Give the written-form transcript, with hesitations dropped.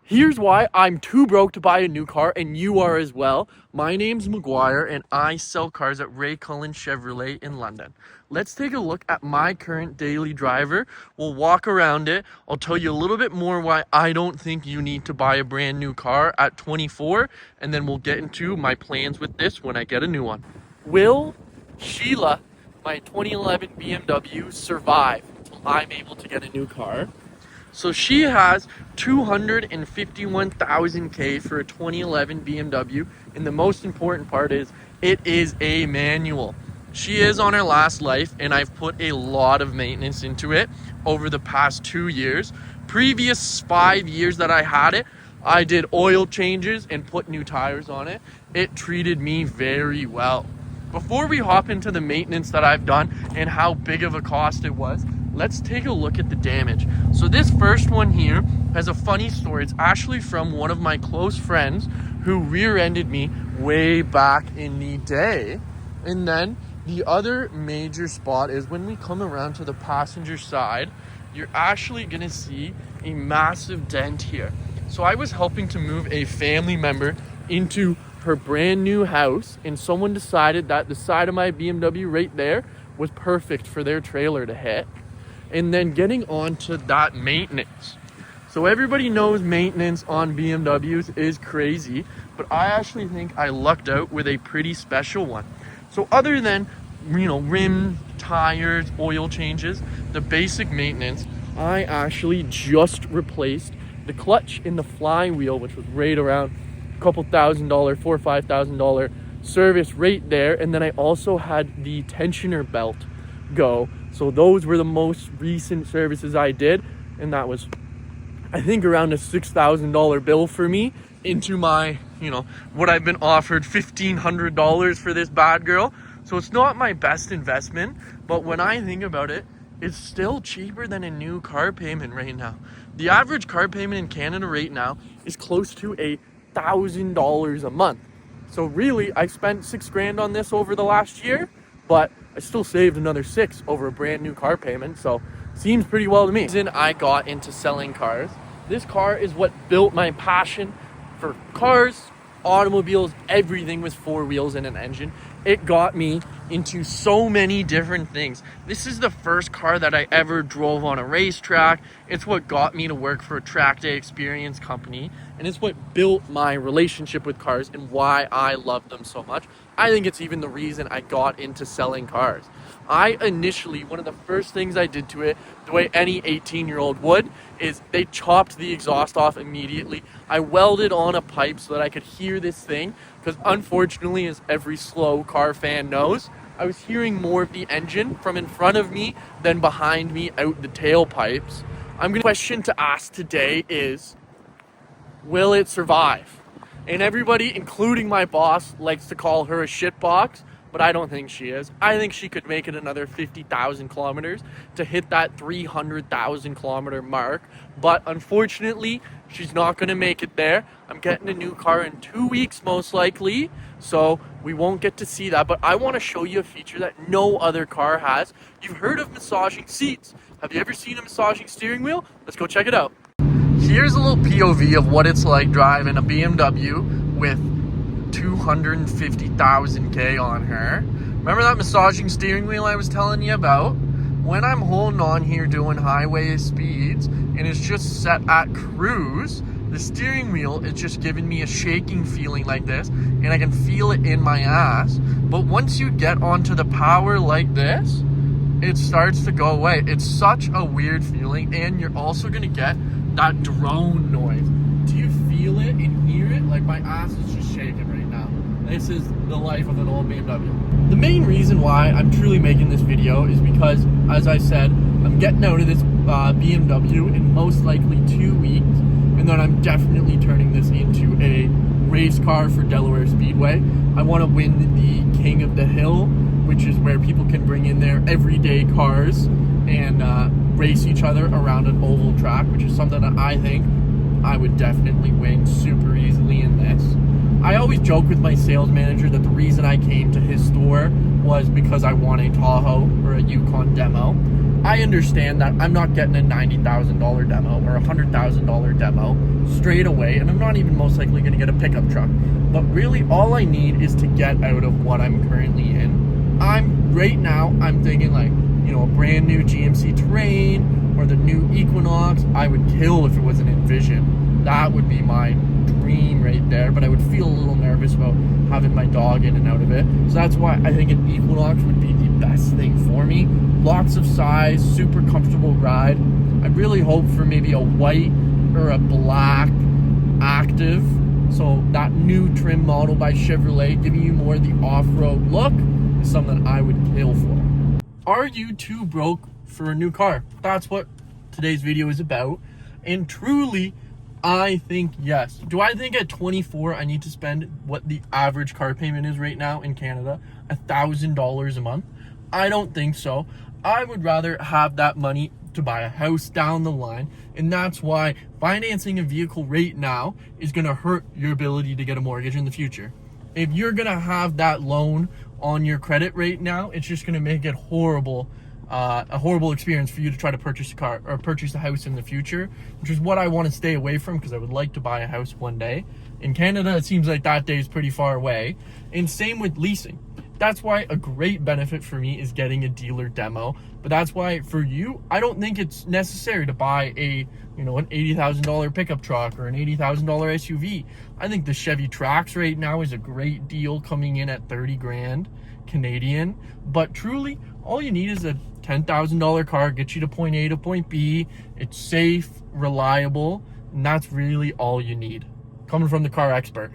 Here's why I'm too broke to buy a new car, and you are as well. My name's McGuire, and I sell cars at Ray Cullen Chevrolet in London. Let's take a look at my current daily driver. We'll walk around it. I'll tell you a little bit more why I don't think you need to buy a brand new car at 24, and then we'll get into my plans with this when I get a new one. Will Sheila, my 2011 BMW, survive until I'm able to get a new car? So she has 251,000 K for a 2011 BMW, and the most important part is it is a manual. She is on her last life, and I've put a lot of maintenance into it over the past 2 years. Previous 5 years that I had it, I did oil changes and put new tires on it. It treated me very well. Before we hop into the maintenance that I've done and how big of a cost it was, let's take a look at the damage. So this first one here has a funny story. It's actually from one of my close friends who rear-ended me way back in the day. And then the other major spot is when we come around to the passenger side, you're actually gonna see a massive dent here. So I was helping to move a family member into her brand new house, and someone decided that the side of my BMW right there was perfect for their trailer to hit. And then getting on to that maintenance. So everybody knows maintenance on BMWs is crazy, but I actually think I lucked out with a pretty special one. So other than, rim, tires, oil changes, the basic maintenance, I actually just replaced the clutch in the flywheel, which was right around a couple $1,000, $4,000 or $5,000 service right there. And then I also had the tensioner belt go. So those were the most recent services I did, and that was, I think, around a $6,000 bill for me into my, what I've been offered $1,500 for this bad girl. So it's not my best investment, but when I think about it, it's still cheaper than a new car payment right now. The average car payment in Canada right now is close to $1,000 a month. So really, I spent $6,000 on this over the last year, but I still saved another $6,000 over a brand new car payment, so seems pretty well to me. Then I got into selling cars. This car is what built my passion for cars, automobiles, everything with 4 wheels and an engine. It got me into so many different things. This is the first car that I ever drove on a racetrack. It's what got me to work for a track day experience company, and it's what built my relationship with cars and why I love them so much. I think it's even the reason I got into selling cars. I initially, one of the first things I did to it, the way any 18-year-old would, is they chopped the exhaust off immediately. I welded on a pipe so that I could hear this thing, because unfortunately, as every slow car fan knows, I was hearing more of the engine from in front of me than behind me out the tailpipes. Question to ask today is, will it survive? And everybody, including my boss, likes to call her a shitbox, but I don't think she is. I think she could make it another 50,000 kilometers to hit that 300,000 kilometer mark. But unfortunately, she's not going to make it there. I'm getting a new car in 2 weeks, most likely, so we won't get to see that. But I want to show you a feature that no other car has. You've heard of massaging seats. Have you ever seen a massaging steering wheel? Let's go check it out. Here's a little POV of what it's like driving a BMW with 250,000 K on her. Remember that massaging steering wheel I was telling you about? When I'm holding on here doing highway speeds and it's just set at cruise, the steering wheel is just giving me a shaking feeling like this, and I can feel it in my ass. But once you get onto the power like this, it starts to go away. It's such a weird feeling, and you're also gonna get that drone noise. Do you feel it and hear it? Like, my ass is just shaking right now. This is the life of an old BMW. The main reason why I'm truly making this video is because, as I said, I'm getting out of this BMW in most likely 2 weeks, and then I'm definitely turning this into a race car for Delaware Speedway. I want to win the King of the Hill, which is where people can bring in their everyday cars and race each other around an oval track, which is something that I think I would definitely win super easily in this. I always joke with my sales manager that the reason I came to his store was because I want a Tahoe or a Yukon demo. I understand that I'm not getting a $90,000 demo or a $100,000 demo straight away, and I'm not even most likely going to get a pickup truck. But really, all I need is to get out of what I'm currently in. Right now, I'm thinking like, a brand new GMC Terrain or the new Equinox. I would kill if it was an Envision. That would be my dream right there, but I would feel a little nervous about having my dog in and out of it. So that's why I think an Equinox would be the best thing for me. Lots of size, super comfortable ride. I really hope for maybe a white or a black Active. So that new trim model by Chevrolet, giving you more of the off-road look, is something I would kill for. Are you too broke for a new car? That's what today's video is about. And truly, I think yes. Do I think at 24 I need to spend what the average car payment is right now in Canada, $1,000 a month? I don't think so. I would rather have that money to buy a house down the line, and that's why financing a vehicle right now is going to hurt your ability to get a mortgage in the future. If you're going to have that loan on your credit right now, it's just going to make it a horrible experience for you to try to purchase a car or purchase a house in the future, which is what I want to stay away from, because I would like to buy a house one day. In Canada, it seems like that day is pretty far away. And same with leasing. That's why a great benefit for me is getting a dealer demo. But that's why for you, I don't think it's necessary to buy an $80,000 pickup truck or an $80,000 SUV. I think the Chevy Trax right now is a great deal, coming in at 30 grand Canadian. But truly, all you need is a $10,000 car, get you to point A to point B. It's safe, reliable, and that's really all you need. Coming from the car expert.